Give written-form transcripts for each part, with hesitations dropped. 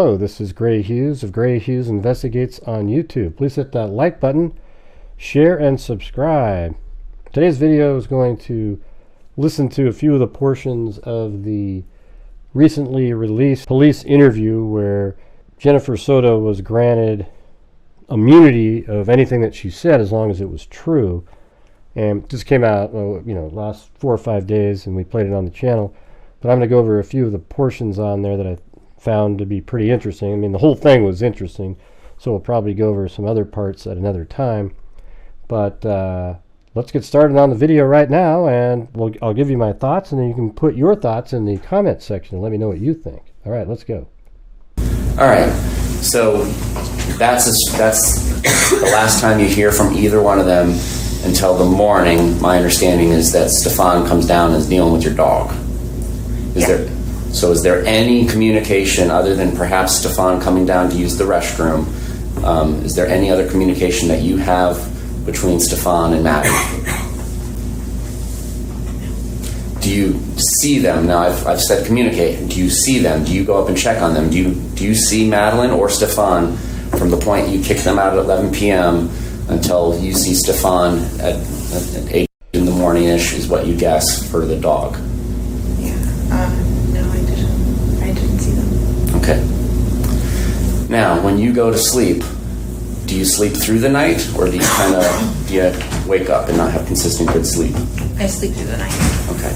Hello, this is Grant Hughes of Grant Hughes Investigates on YouTube. Please hit that like button, share, and subscribe. Today's video is going to listen to a few of the portions of the recently released police interview where Jennifer Soto was granted immunity of anything that she said as long as it was true. And this came out, last 4 or 5 days, and we played it on the channel. But I'm going to go over a few of the portions on there that I found to be pretty interesting. I mean, the whole thing was interesting, so we'll probably go over some other parts at another time. But let's get started on the video right now, and I'll give you my thoughts, and then you can put your thoughts in the comment section and let me know what you think. All right, let's go. All right, so that's the last time you hear from either one of them until the morning. My understanding is that Stephan comes down and is dealing with your dog. Is there any communication other than perhaps Stephan coming down to use the restroom? Is there any other communication that you have between Stephan and Madeline? Do you see them? Now, I've said communicate. Do you see them? Do you go up and check on them? Do you see Madeline or Stephan from the point you kick them out at 11 p.m. until you see Stephan at 8 in the morning-ish is what you guess for the dog? No, I didn't see them. Okay. Now, when you go to sleep, do you sleep through the night, or do you wake up and not have consistent good sleep? I sleep through the night. Okay.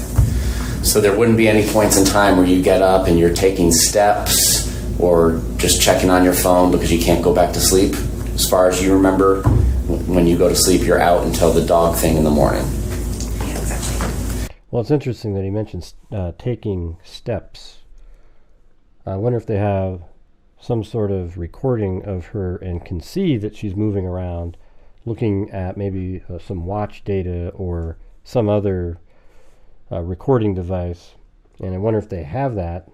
So there wouldn't be any points in time where you get up and you're taking steps or just checking on your phone because you can't go back to sleep? As far as you remember, when you go to sleep, you're out until the dog thing in the morning. Yeah, exactly. Well, it's interesting that he mentions taking steps. I wonder if they have some sort of recording of her and can see that she's moving around, looking at maybe some watch data or some other recording device. And I wonder if they have that.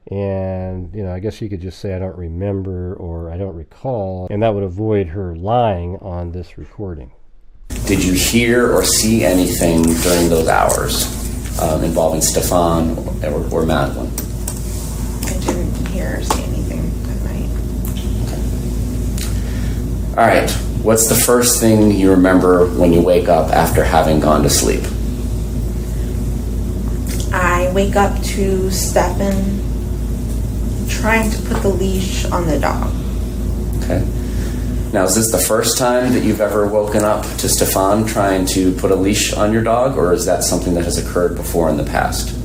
And, I guess you could just say, I don't remember or I don't recall, and that would avoid her lying on this recording. Did you hear or see anything during those hours involving Stephan or Madeline? I didn't hear or see anything that night. Okay. All right. What's the first thing you remember when you wake up after having gone to sleep? I wake up to Stephan trying to put the leash on the dog. Okay. Now, is this the first time that you've ever woken up to Stephan trying to put a leash on your dog, or is that something that has occurred before in the past?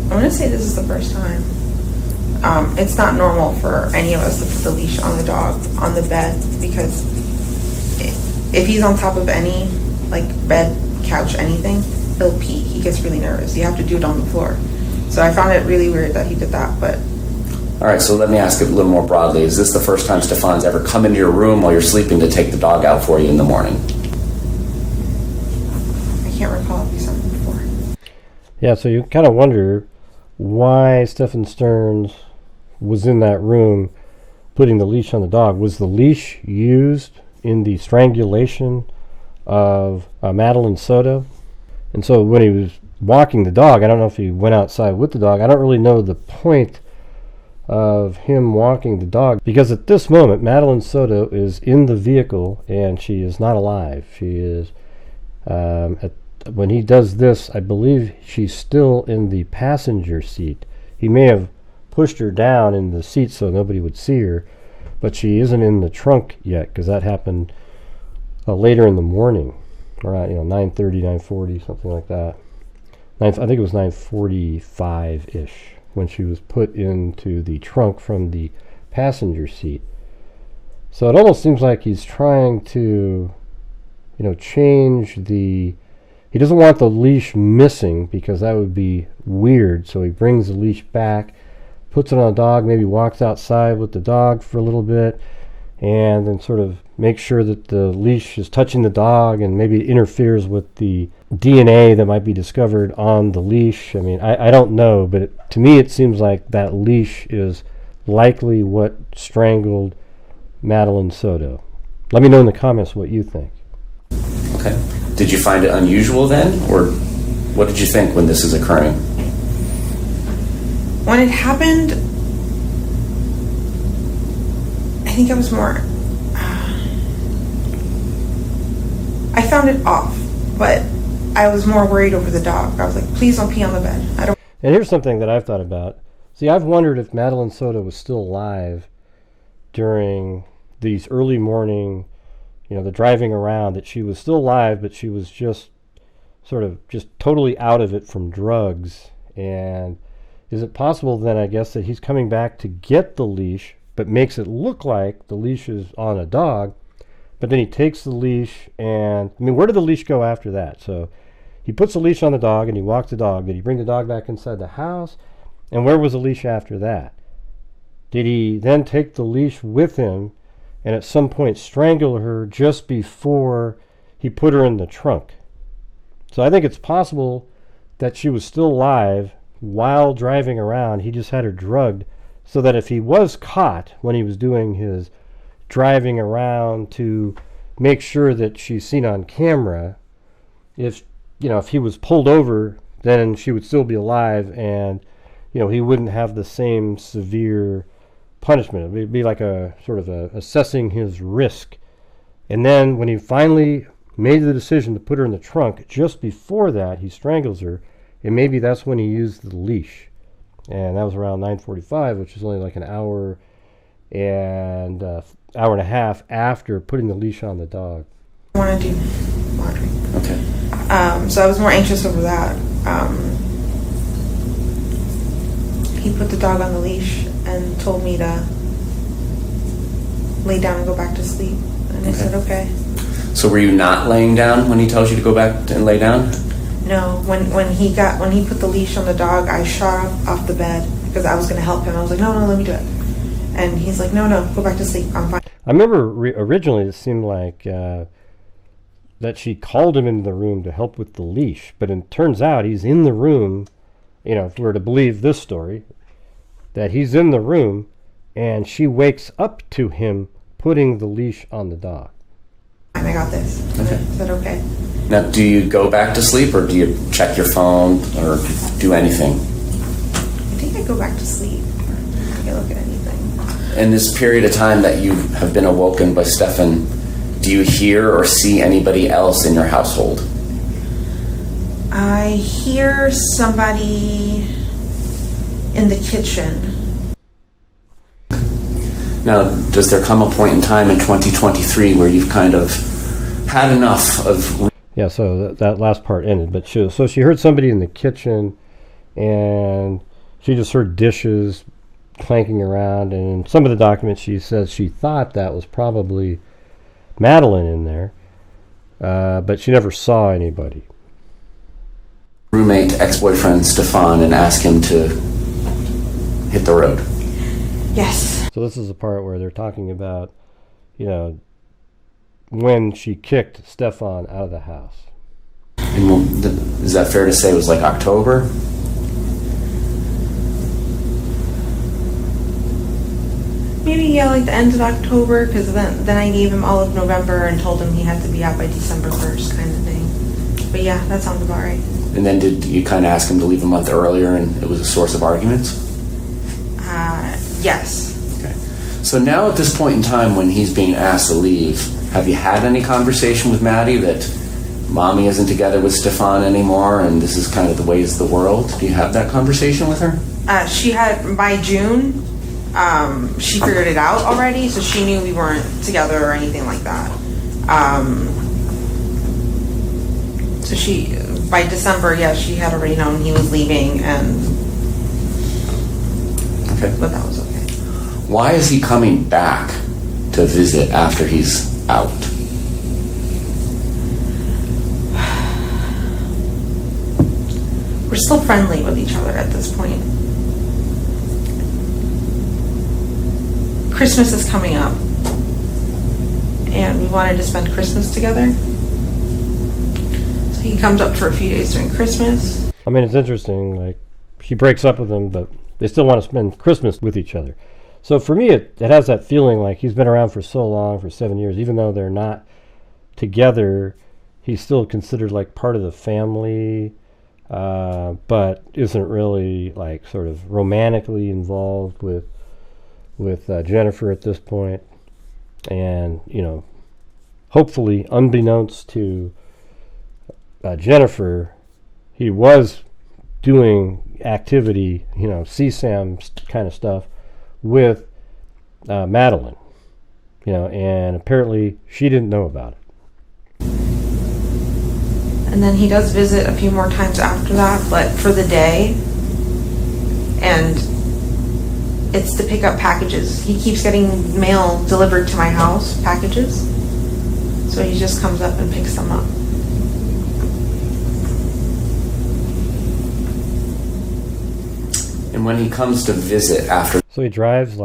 I'm going to say this is the first time. It's not normal for any of us to put the leash on the dog on the bed, because if he's on top of any, bed, couch, anything, he'll pee. He gets really nervous. You have to do it on the floor. So I found it really weird that he did that, but... All right, so let me ask it a little more broadly. Is this the first time Stephan's ever come into your room while you're sleeping to take the dog out for you in the morning? I can't recall if he's done it before. Yeah, so you kind of wonder why Stephan Sterns was in that room putting the leash on the dog. Was the leash used in the strangulation of Madeline Soto? And so when he was walking the dog, I don't know if he went outside with the dog. I don't really know the point of him walking the dog, because at this moment Madeline Soto is in the vehicle and she is not alive. She is when he does this, I believe she's still in the passenger seat. He may have pushed her down in the seat so nobody would see her, but she isn't in the trunk yet, because that happened later in the morning, around 9:30, 9:40, something like that. I think it was 9:45 ish when she was put into the trunk from the passenger seat. So it almost seems like he's trying to, change the... He doesn't want the leash missing, because that would be weird. So he brings the leash back, puts it on a dog, maybe walks outside with the dog for a little bit, and then sort of makes sure that the leash is touching the dog, and maybe it interferes with the DNA that might be discovered on the leash. I mean, I don't know, but to me it seems like that leash is likely what strangled Madeline Soto. Let me know in the comments what you think. Okay. Did you find it unusual then, or what did you think when this is occurring? When it happened, I think I was more, I found it off, but I was more worried over the dog. I was like, please don't pee on the bed. I don't. And here's something that I've thought about. See, I've wondered if Madeline Soto was still alive during these early morning, the driving around, that she was still alive, but she was just sort of just totally out of it from drugs. And is it possible then, I guess, that he's coming back to get the leash, but makes it look like the leash is on a dog, but then he takes the leash and, where did the leash go after that? So he puts the leash on the dog and he walks the dog. Did he bring the dog back inside the house? And where was the leash after that? Did he then take the leash with him and at some point strangle her just before he put her in the trunk? So I think it's possible that she was still alive while driving around. He just had her drugged so that if he was caught when he was doing his driving around to make sure that she's seen on camera, if he was pulled over, then she would still be alive and he wouldn't have the same severe punishment. It would be like a sort of assessing his risk. And then when he finally made the decision to put her in the trunk, just before that he strangles her, and maybe that's when he used the leash. And that was around 9:45, which is only like an hour and hour and a half after putting the leash on the dog. I want to do laundry. Okay. So I was more anxious over that. He put the dog on the leash and told me to lay down and go back to sleep. And I said, okay. So were you not laying down when he tells you to go back and lay down? No. When he put the leash on the dog, I shot off the bed because I was going to help him. I was like, no, let me do it. And he's like, no, go back to sleep. I'm fine. I remember originally it seemed like that she called him into the room to help with the leash, but it turns out he's in the room, if we were to believe this story, that he's in the room and she wakes up to him putting the leash on the dog. And I got this. Okay. I said, okay. Now, do you go back to sleep or do you check your phone or do anything? I think I go back to sleep. I can look at anything. In this period of time that you have been awoken by Stephan, do you hear or see anybody else in your household? I hear somebody in the kitchen. Now, does there come a point in time in 2023 where you've kind of had enough of... Yeah, so that last part ended. But she heard somebody in the kitchen, and she just heard dishes clanking around. And in some of the documents, she says she thought that was probably Madeline in there, but she never saw anybody. Roommate, ex-boyfriend Stephan, and ask him to hit the road. Yes. So this is the part where they're talking about, when she kicked Stephan out of the house. And is that fair to say it was like October? Maybe, like the end of October, because then I gave him all of November and told him he had to be out by December 1st kind of thing. But yeah, that sounds about right. And then did you kind of ask him to leave a month earlier and it was a source of arguments? Yes. Okay. So now at this point in time when he's being asked to leave, have you had any conversation with Maddie that mommy isn't together with Stephan anymore and this is kind of the ways of the world? Do you have that conversation with her? She had, by June, she figured it out already, so she knew we weren't together or anything like that. So she, by December, she had already known he was leaving, but that was okay. Why is he coming back to visit after he's out? We're still friendly with each other at this point. Christmas is coming up, and we wanted to spend Christmas together. So he comes up for a few days during Christmas. I mean, it's interesting, like, she breaks up with him, but they still want to spend Christmas with each other. So for me, it has that feeling like he's been around for so long, for 7 years, even though they're not together, he's still considered like part of the family, but isn't really like sort of romantically involved with Jennifer at this point. And, hopefully, unbeknownst to Jennifer, he was doing activity, CSAM kind of stuff with Madeline, and apparently she didn't know about it. And then he does visit a few more times after that, but for the day. And it's to pick up packages. He keeps getting mail delivered to my house, packages. So he just comes up and picks them up. And when he comes to visit after... So he drives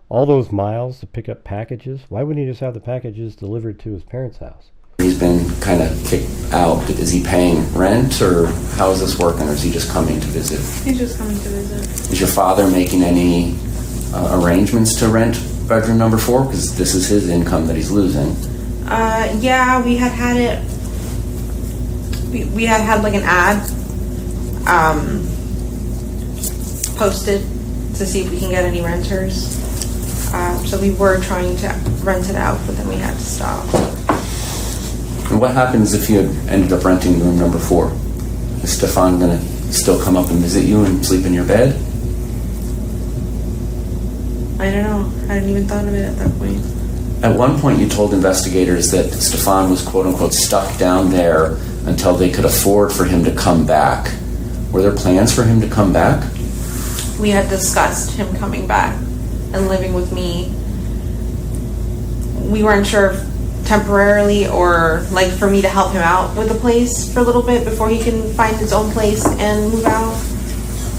all those miles to pick up packages? Why wouldn't he just have the packages delivered to his parents' house? He's been kind of kicked out. Is he paying rent, or how is this working, or is he just coming to visit? He's just coming to visit. Is your father making any arrangements to rent bedroom number 4? Because this is his income that he's losing. Yeah, we had it. We had like an ad posted to see if we can get any renters. So we were trying to rent it out, but then we had to stop. And what happens if you had ended up renting room number 4? Is Stephan going to still come up and visit you and sleep in your bed? I don't know. I hadn't even thought of it at that point. At one point you told investigators that Stephan was quote-unquote stuck down there until they could afford for him to come back. Were there plans for him to come back? We had discussed him coming back and living with me. We weren't sure if temporarily or like for me to help him out with the place for a little bit before he can find his own place and move out.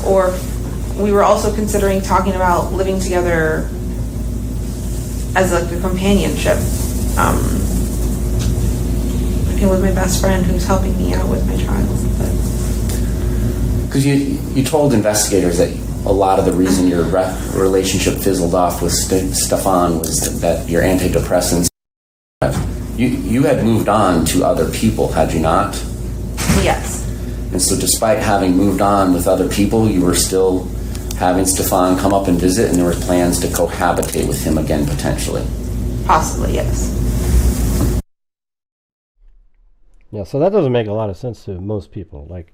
Or we were also considering talking about living together as like a companionship. And with my best friend who's helping me out with my child. Because you told investigators that a lot of the reason your relationship fizzled off with Stephan was that your antidepressants. You had moved on to other people, had you not? Yes. And so despite having moved on with other people, you were still having Stephan come up and visit, and there were plans to cohabitate with him again, potentially? Possibly, yes. Yeah, so that doesn't make a lot of sense to most people. Like,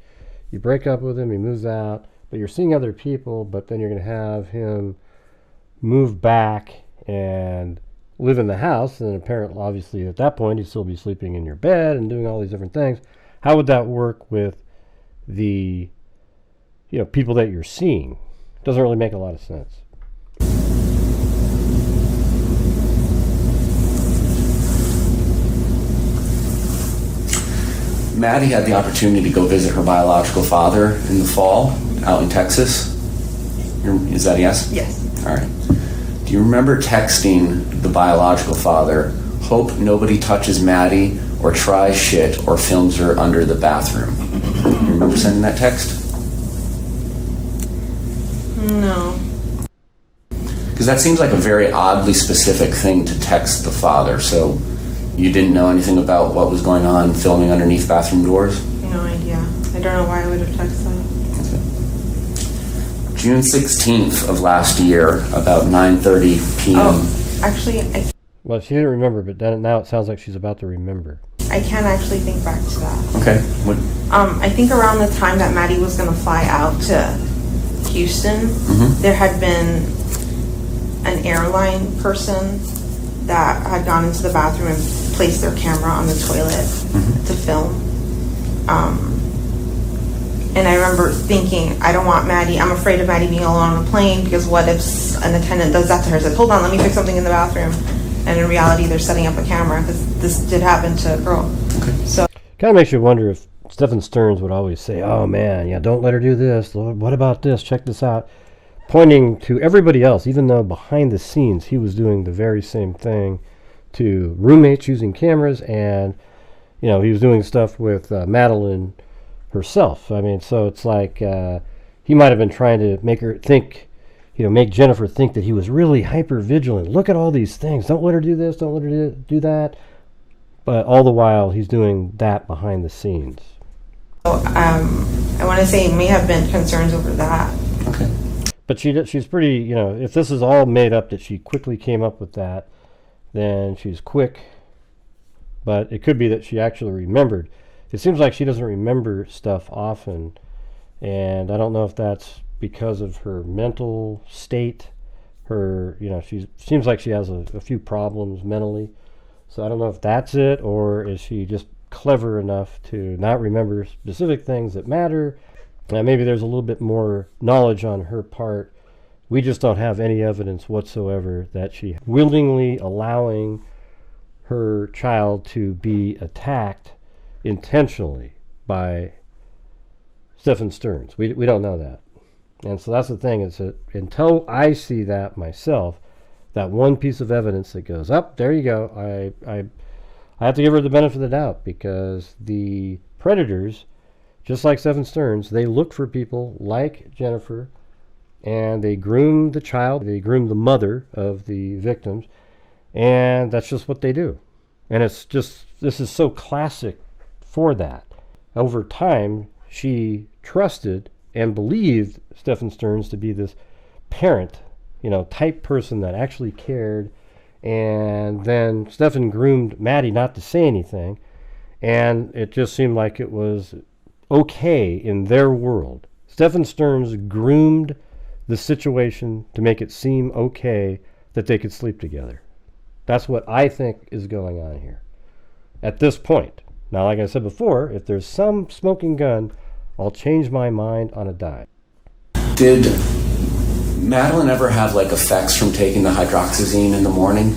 you break up with him, he moves out, but you're seeing other people, but then you're going to have him move back and live in the house, and apparently, obviously, at that point, he'd still be sleeping in your bed and doing all these different things. How would that work with the, people that you're seeing? Doesn't really make a lot of sense. Maddie had the opportunity to go visit her biological father in the fall out in Texas. Is that a yes? Yes. All right. Do you remember texting the biological father, "Hope nobody touches Maddie or tries shit or films her under the bathroom"? You remember sending that text? No. Because that seems like a very oddly specific thing to text the father. So you didn't know anything about what was going on filming underneath bathroom doors? No idea. I don't know why I would have texted that. June 16th of last year, about 9:30 p.m. Oh, actually, Well, she didn't remember, but then now it sounds like she's about to remember. I can actually think back to that. Okay. What? I think around the time that Maddie was going to fly out to Houston, there had been an airline person that had gone into the bathroom and placed their camera on the toilet to film. And I remember thinking, I don't want Maddie, I'm afraid of Maddie being alone on a plane, because what if an attendant does that to her? I said, hold on, let me fix something in the bathroom. And in reality, they're setting up a camera, because this did happen to a girl. Okay. So Kind of makes you wonder if Stephan Sterns would always say, oh man, don't let her do this. What about this? Check this out. Pointing to everybody else, even though behind the scenes he was doing the very same thing to roommates using cameras, and he was doing stuff with Madeline herself. I mean, so it's like he might have been trying to make her think, make Jennifer think that he was really hyper vigilant. Look at all these things. Don't let her do this. Don't let her do that. But all the while, he's doing that behind the scenes. I want to say it may have been concerns over that. Okay. But she's pretty, if this is all made up that she quickly came up with that, then she's quick. But it could be that she actually remembered. It seems like she doesn't remember stuff often, and I don't know if that's because of her mental state. She seems like she has a few problems mentally. So I don't know if that's it, or is she just clever enough to not remember specific things that matter. Maybe there's a little bit more knowledge on her part. We just don't have any evidence whatsoever that she willingly allowing her child to be attacked intentionally by Stephan Sterns. We don't know that. And so that's the thing, is that until I see that myself, that one piece of evidence that goes, there you go, I have to give her the benefit of the doubt, because the predators, just like Stephan Sterns, they look for people like Jennifer, and they groom the child, they groom the mother of the victims, and that's just what they do. And this is so classic for that. Over time, she trusted and believed Stephan Sterns to be this parent, type person that actually cared. And then Stephan groomed Maddie not to say anything, and it just seemed like it was okay in their world. Stephan Sterns groomed the situation to make it seem okay that they could sleep together. That's what I think is going on here at this point. Now, like I said before, if there's some smoking gun, I'll change my mind on a dime. Did Madeline ever have effects from taking the hydroxyzine in the morning?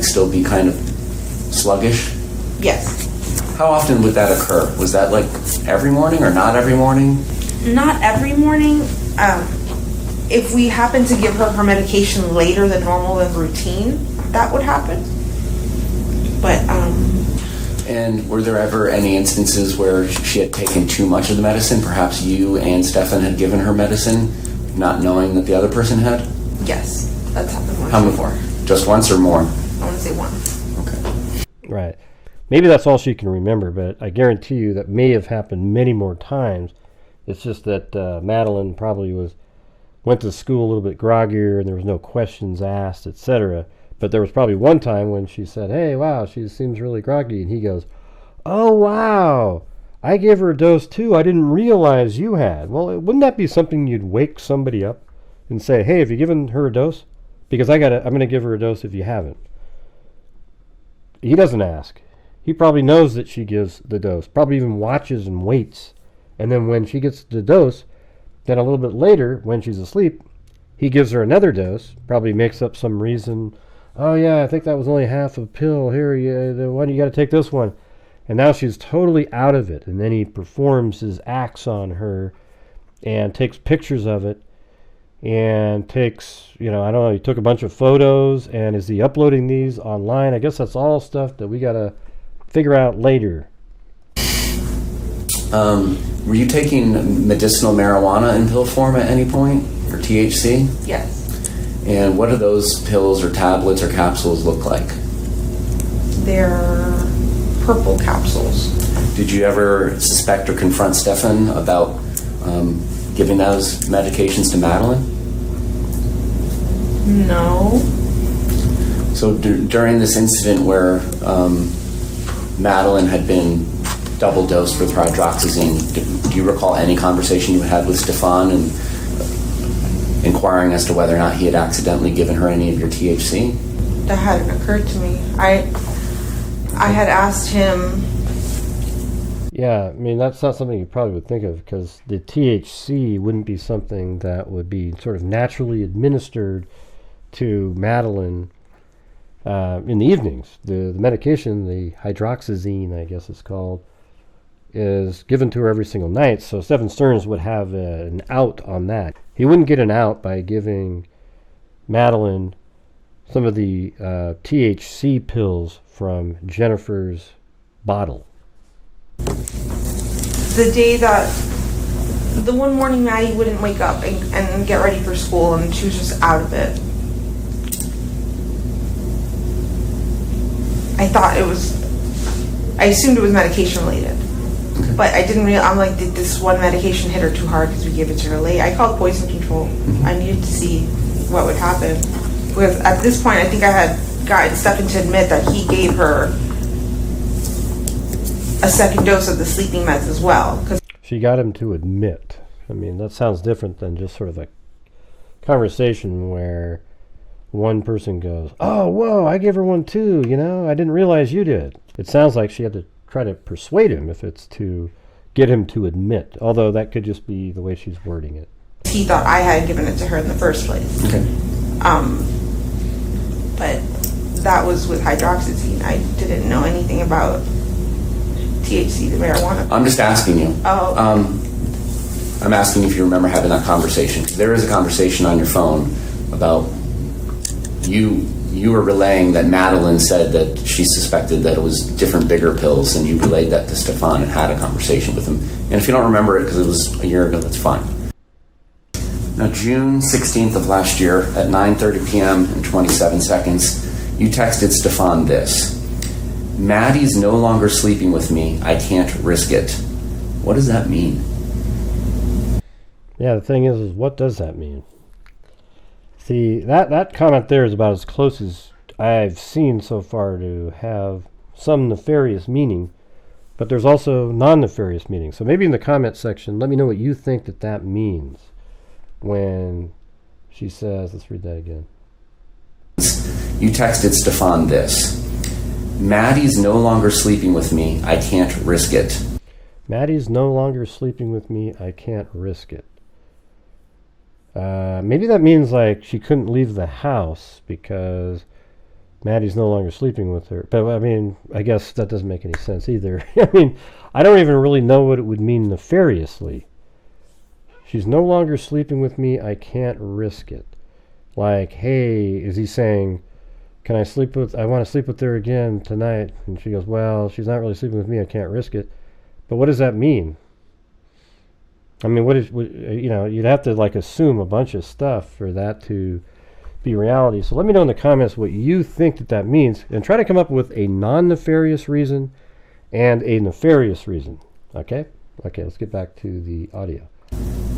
Still be kind of sluggish? Yes. How often would that occur? Was that every morning or not every morning? Not every morning. If we happen to give her medication later than normal and routine, that would happen. But And were there ever any instances where she had taken too much of the medicine? Perhaps you and Stephan had given her medicine, not knowing that the other person had? Yes, that's happened once How before. Just once or more? I want to say once. Okay. Right. Maybe that's all she can remember, but I guarantee you that may have happened many more times. It's just that Madeline probably went to school a little bit groggier, and there was no questions asked, etc. But there was probably one time when she said, "Hey, wow, she seems really groggy," and he goes, "Oh, wow, I gave her a dose too. I didn't realize you had." Well, wouldn't that be something you'd wake somebody up and say, "Hey, have you given her a dose? Because I'm going to give her a dose if you haven't." He doesn't ask. He probably knows that she gives the dose, probably even watches and waits. And then when she gets the dose, then a little bit later, when she's asleep, he gives her another dose, probably makes up some reason. "Oh, yeah, I think that was only half a pill. Here, the one, you got to take this one." And now she's totally out of it. And then he performs his acts on her and takes pictures of it. And takes, I don't know, he took a bunch of photos, and is he uploading these online? I guess that's all stuff that we got to figure out later. Were you taking medicinal marijuana in pill form at any point, or THC? Yes. And what do those pills or tablets or capsules look like? They're purple capsules. Did you ever suspect or confront Stephan about giving those medications to Madeline? No. So during this incident where Madeline had been double dosed with hydroxyzine, do you recall any conversation you had with Stephan and inquiring as to whether or not he had accidentally given her any of your THC? That hadn't occurred to me. I had asked him. Yeah, I mean, that's not something you probably would think of, because the THC wouldn't be something that would be sort of naturally administered to Madeline in the evenings. The medication, the hydroxyzine, I guess it's called, is given to her every single night, so Stephan Sterns would have an out on that. He wouldn't get an out by giving Madeline some of the THC pills from Jennifer's bottle. The one morning Maddie wouldn't wake up and get ready for school, and she was just out of it. I assumed it was medication related. But I didn't I'm like, did this one medication hit her too hard because we gave it to her late? I called poison control. I needed to see what would happen. Because at this point, I think I had gotten Stephan to admit that he gave her a second dose of the sleeping meds as well. She got him to admit. I mean, that sounds different than just sort of a conversation where one person goes, oh, whoa, I gave her one too, you know, I didn't realize you did. It sounds like she had to try to persuade him if it's to get him to admit, although that could just be the way she's wording it. He thought I had given it to her in the first place. Okay. But that was with hydroxyzine. I didn't know anything about THC, the marijuana. I'm just asking you. Oh. I'm asking if you remember having that conversation. There is a conversation on your phone about you were relaying that Madeline said that she suspected that it was different bigger pills, and you relayed that to Stephan and had a conversation with him. And if you don't remember it because it was a year ago, that's fine. Now, June 16th of last year at 9:30 p.m. and 27 seconds, you texted Stephan this: Maddie's no longer sleeping with me. I can't risk it. What does that mean? Yeah, the thing is what does that mean? See, that comment there is about as close as I've seen so far to have some nefarious meaning, but there's also non-nefarious meaning. So maybe in the comment section, let me know what you think that means when she says, let's read that again. You texted Stephan this: Maddie's no longer sleeping with me. I can't risk it. Maddie's no longer sleeping with me. I can't risk it. Maybe that means like she couldn't leave the house because Maddie's no longer sleeping with her. But I mean, I guess that doesn't make any sense either. I mean, I don't even really know what it would mean nefariously. She's no longer sleeping with me. I can't risk it. Like, hey, is he saying, I want to sleep with her again tonight? And she goes, well, she's not really sleeping with me. I can't risk it. But what does that mean? I mean, you'd have to like assume a bunch of stuff for that to be reality. So let me know in the comments what you think that means, and try to come up with a non-nefarious reason and a nefarious reason. Okay, let's get back to the audio.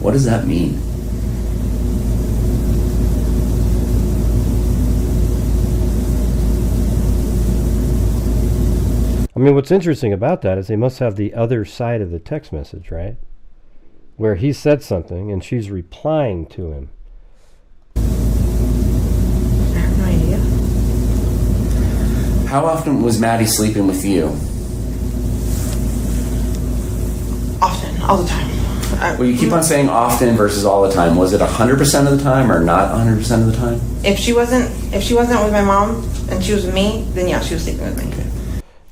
What does that mean? I mean, what's interesting about that is they must have the other side of the text message, right? Where he said something and she's replying to him. I have no idea. How often was Maddie sleeping with you? Often, all the time. Well, you keep on saying often versus all the time. Was it 100% of the time or not 100% of the time? If she wasn't with my mom and she was with me, then yeah, she was sleeping with me. Okay.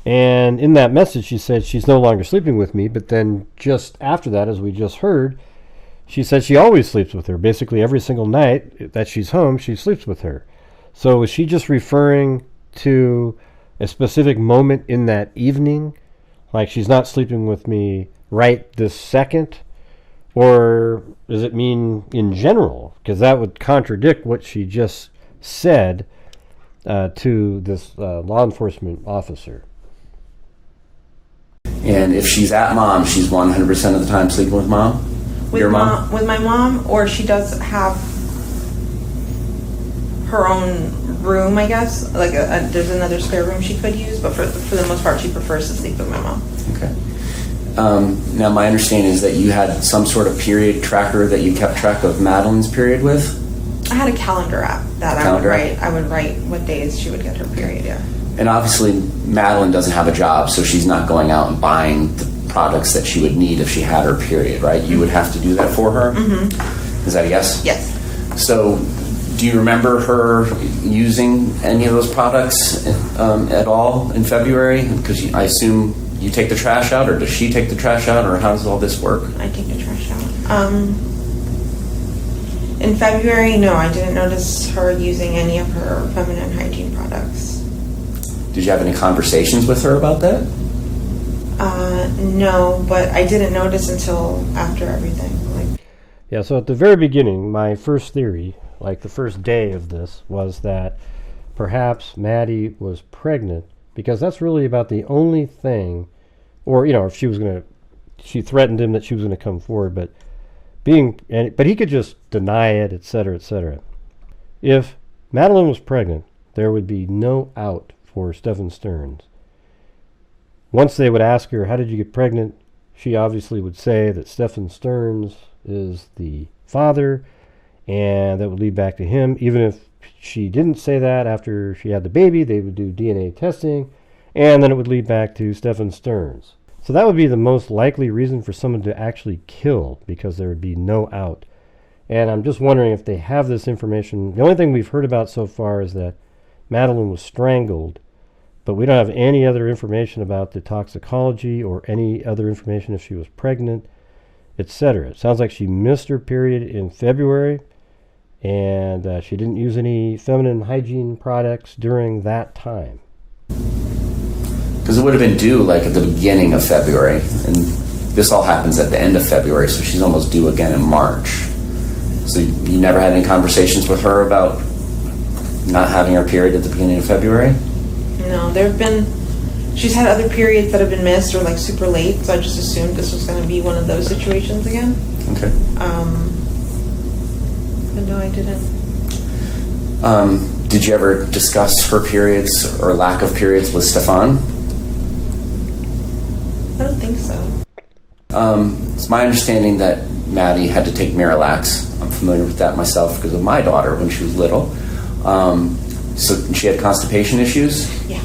And in that message, she said she's no longer sleeping with me. But then just after that, as we just heard, she said she always sleeps with her. Basically, every single night that she's home, she sleeps with her. So is she just referring to a specific moment in that evening? Like she's not sleeping with me right this second? Or does it mean in general? Because that would contradict what she just said to this law enforcement officer. And if she's at mom, she's 100% of the time sleeping with mom? With Your mom? With my mom, or she does have her own room, I guess. Like there's another spare room she could use, but for the most part, she prefers to sleep with my mom. Okay. Now, my understanding is that you had some sort of period tracker that you kept track of Madeline's period with? I had a calendar app that I would write what days she would get her period, yeah. And obviously, Madeline doesn't have a job, so she's not going out and buying the products that she would need if she had her period, right? You would have to do that for her? Mm-hmm. Is that a yes? Yes. So, do you remember her using any of those products at all in February? Because I assume you take the trash out, or does she take the trash out, or how does all this work? I take the trash out. In February, no, I didn't notice her using any of her feminine hygiene products. Did you have any conversations with her about that? No, but I didn't notice until after everything. Yeah, so at the very beginning, my first theory, like the first day of this, was that perhaps Maddie was pregnant, because that's really about the only thing, or, if she was going to she threatened him that she was going to come forward, but he could just deny it, etc., etc. If Madeline was pregnant, there would be no out for Stephan Sterns. Once they would ask her, how did you get pregnant? She obviously would say that Stephan Sterns is the father, and that would lead back to him. Even if she didn't say that after she had the baby, they would do DNA testing, and then it would lead back to Stephan Sterns. So that would be the most likely reason for someone to actually kill, because there would be no out. And I'm just wondering if they have this information. The only thing we've heard about so far is that Madeline was strangled, but we don't have any other information about the toxicology or any other information if she was pregnant, etc. It sounds like she missed her period in February, and she didn't use any feminine hygiene products during that time. Because it would have been due like at the beginning of February, and this all happens at the end of February, so she's almost due again in March. So you never had any conversations with her about not having her period at the beginning of February? No, she's had other periods that have been missed or like super late, so I just assumed this was going to be one of those situations again. Okay. But no, I didn't. Did you ever discuss her periods or lack of periods with Stephan? I don't think so. It's my understanding that Maddie had to take Miralax. I'm familiar with that myself because of my daughter when she was little. So she had constipation issues? Yeah.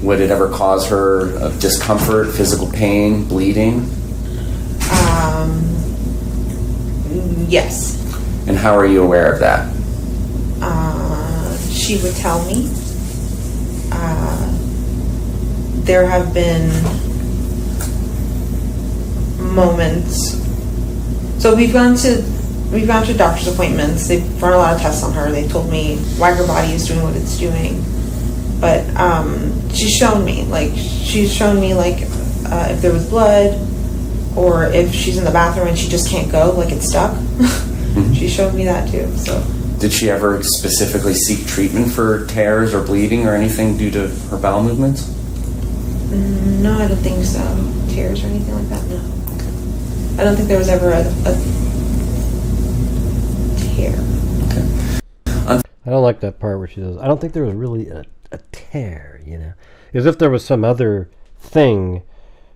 Would it ever cause her discomfort, physical pain, bleeding? Yes. And how are you aware of that? She would tell me. There have been moments. So we've gone to doctor's appointments. They've run a lot of tests on her. They told me why her body is doing what it's doing. But she's shown me if there was blood, or if she's in the bathroom and she just can't go, like it's stuck. Mm-hmm. She showed me that too. So. Did she ever specifically seek treatment for tears or bleeding or anything due to her bowel movements? No, I don't think so. Tears or anything like that, no. I don't think there was ever a tear. Okay. I don't like that part where she says, I don't think there was really a tear, As if there was some other thing.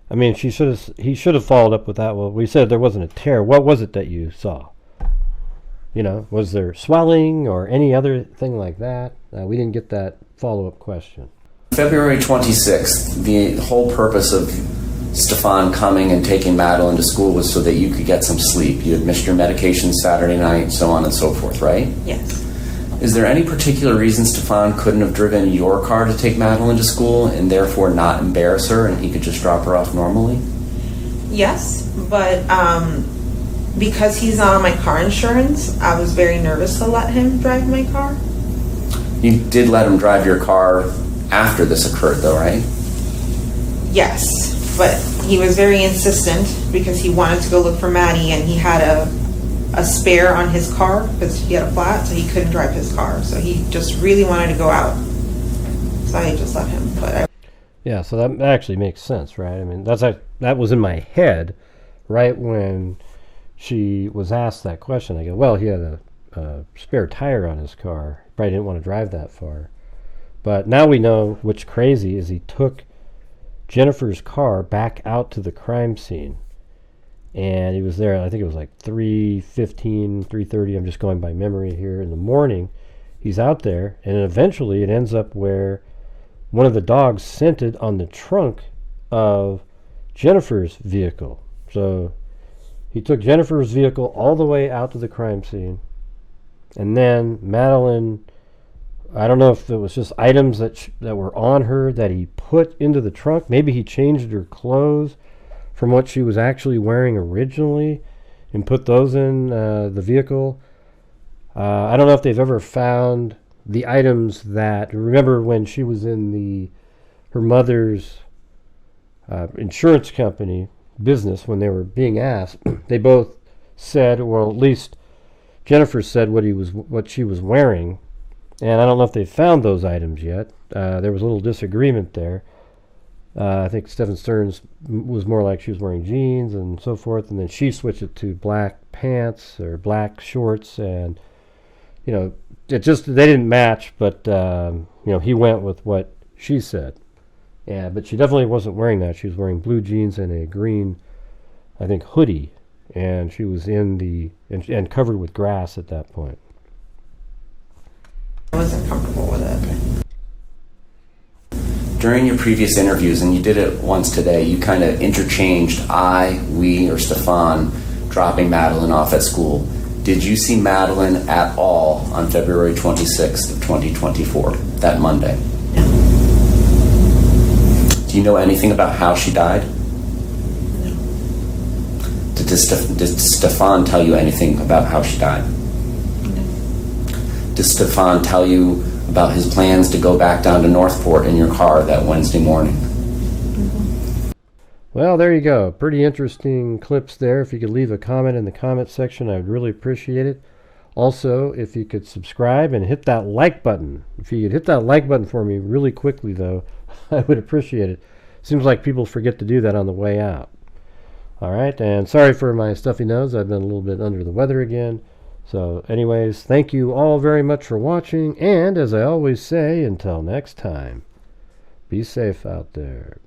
I mean, he should have followed up with that. Well, we said there wasn't a tear. What was it that you saw? Was there swelling or any other thing like that? We didn't get that follow-up question. February 26th, the whole purpose of Stephan coming and taking Madeline to school was so that you could get some sleep. You had missed your medication Saturday night, so on and so forth, right? Yes. Is there any particular reason Stephan couldn't have driven your car to take Madeline to school and therefore not embarrass her and he could just drop her off normally? Yes, but because he's not on my car insurance, I was very nervous to let him drive my car. You did let him drive your car after this occurred, though, right? Yes, but he was very insistent because he wanted to go look for Maddie, and he had a spare on his car because he had a flat, so he couldn't drive his car. So he just really wanted to go out. So I just let him. Yeah, so that actually makes sense, right? I mean, that was in my head right when she was asked that question. I go, well, he had a spare tire on his car. Probably didn't want to drive that far. But now we know what's crazy is he took Jennifer's car back out to the crime scene. And he was there, I think it was like 3:15, 3:30, I'm just going by memory here, in the morning. He's out there, and eventually it ends up where one of the dogs scented on the trunk of Jennifer's vehicle. So he took Jennifer's vehicle all the way out to the crime scene. And then Madeline, I don't know if it was just items that were on her that he put into the trunk. Maybe he changed her clothes from what she was actually wearing originally and put those in the vehicle. I don't know if they've ever found the items that, remember when she was in her mother's insurance company business, when they were being asked, they both said, or at least Jennifer said what she was wearing. And I don't know if they've found those items yet. There was a little disagreement there. I think Stephan Sterns was more like she was wearing jeans and so forth, and then she switched it to black pants or black shorts, and it just, they didn't match, but he went with what she said. Yeah, but she definitely wasn't wearing that. She was wearing blue jeans and a green, I think, hoodie, and she was in the and covered with grass at that point. I wasn't comfortable with it. During your previous interviews, and you did it once today, you kind of interchanged I, we, or Stephan dropping Madeline off at school. Did you see Madeline at all on February 26th of 2024, that Monday? No. Do you know anything about how she died? No. Did Stephan tell you anything about how she died? No. Did Stephan tell you about his plans to go back down to Northport in your car that Wednesday morning? Mm-hmm. Well, there you go. Pretty interesting clips there. If you could leave a comment in the comment section, I would really appreciate it. Also, if you could subscribe and hit that like button. If you could hit that like button for me really quickly, though, I would appreciate it. Seems like people forget to do that on the way out. All right, and sorry for my stuffy nose. I've been a little bit under the weather again. So anyways, thank you all very much for watching, and as I always say, until next time, be safe out there.